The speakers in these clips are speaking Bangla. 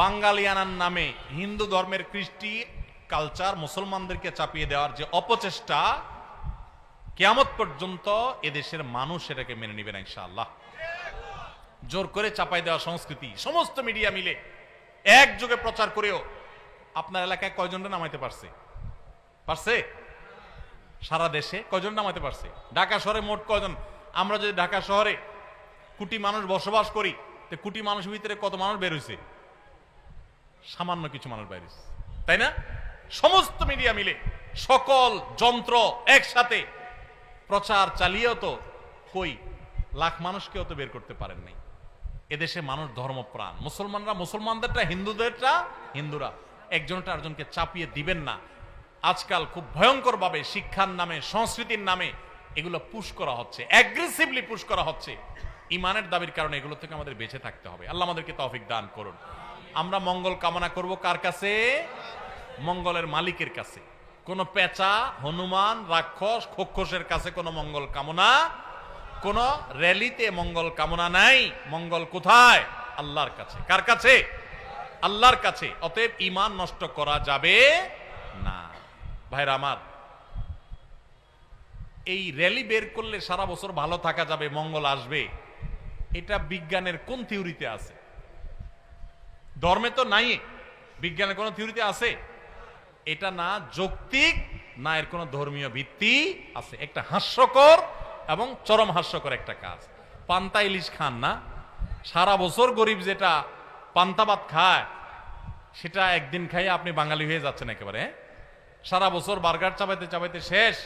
বাঙালিয়ানার নামে হিন্দু ধর্মের কৃষ্টি কালচার মুসলমানদেরকে চাপিয়ে দেওয়ার যে অপচেষ্টা, কিয়ামত পর্যন্ত এদেশের মানুষ এটাকে মেনে নিবে না ইনশাআল্লাহ। জোর করে চাপাই দেওয়া সংস্কৃতি সমস্ত মিডিয়া মিলে একযোগে প্রচার করেও আপনার এলাকায় কয়জনটা নামাইতে পারছে? সারা দেশে কয়জন নামাইতে পারছে? ঢাকা শহরে মোট কয়জন? আমরা যদি ঢাকা শহরে কোটি মানুষ বসবাস করি, তো কোটি মানুষের ভিতরে কত মানুষ বের হয়েছে? সামান্য কিছু মানুষ বের হয়েছে, তাই না? সমস্ত মিডিয়া মিলে সকল যন্ত্র একসাথে প্রচার চালিয়েও তো কই লাখ মানুষকেও তো বের করতে পারেন নাই। এদেশে মানুষ ধর্মপ্রাণ, মুসলমানরা মুসলমানদেরটা, হিন্দুদেরটা হিন্দুরা, একজনটা আরেকজনকে চাপিয়ে দিবেন না। আজকাল খুব ভয়ঙ্কর ভাবে শিক্ষার নামে, সংস্কৃতির নামে এগুলো পুশ করা হচ্ছে, অ্যাগ্রেসিভলি পুশ করা হচ্ছে। ইমানের দাবির কারণে এগুলো থেকে আমাদের বেঁচে থাকতে হবে। আল্লাহ আমাদেরকে তৌফিক দান করুন। আমরা মঙ্গল কামনা করব কার কাছে? মঙ্গলের মালিকের কাছে। কোন পেঁচা, হনুমান, রাক্ষস, খোক্ষসের কাছে কোনো মঙ্গল কামনা, কোন র্যালিতে মঙ্গল কামনা নাই। মঙ্গল কোথায়? আল্লাহর কাছে। কার কাছে? আল্লাহর কাছে। অতএব ঈমান নষ্ট করা যাবে না। ভাইরা আমার, এই র্যালি বের করলে সারা বছর ভালো থাকা যাবে, মঙ্গল আসবে, এটা বিজ্ঞানের কোন থিওরিতে আছে? ধর্মে তো নাই। বিজ্ঞানের কোন থিওরিতে আছে? এটা না যৌক্তিক, না এর কোন ধর্মীয় ভিত্তি আছে। একটা হাস্যকর এবং চরম হাস্যকর একটা কাজ। পান্তা ইলিশ খান না, সারা বছর গরিব যেটা পান্তা ভাত খায়, সেটা একদিন খাইয়ে আপনি বাঙালি হয়ে যাচ্ছেন একেবারে। সারা বছর বার্গার চাবাইতে চাবাইতে শেষ।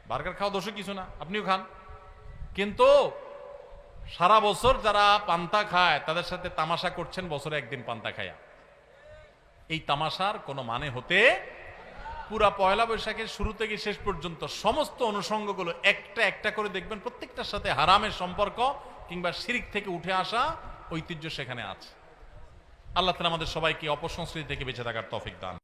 বার্গার খাওয়া দোষও কিছু না, আপনিও খান, কিন্তু সারা বছর যারা পান্তা খায় তাদের সাথে তামাশা করছেন বছরে একদিন পান্তা খায়া। এই তামাশার কোনো মানে হতে, পুরা পয়লা বৈশাখের শুরু থেকে শেষ পর্যন্ত সমস্ত অনুষঙ্গগুলো একটা একটা করে দেখবেন, প্রত্যেকটার সাথে হারামের সম্পর্ক কিংবা শিরিক থেকে উঠে আসা ঐতিহ্য সেখানে আছে। আল্লাহ তাআলা আমাদের সবাইকে অপসংস্কৃতি থেকে বেঁচে থাকার তৌফিক দান।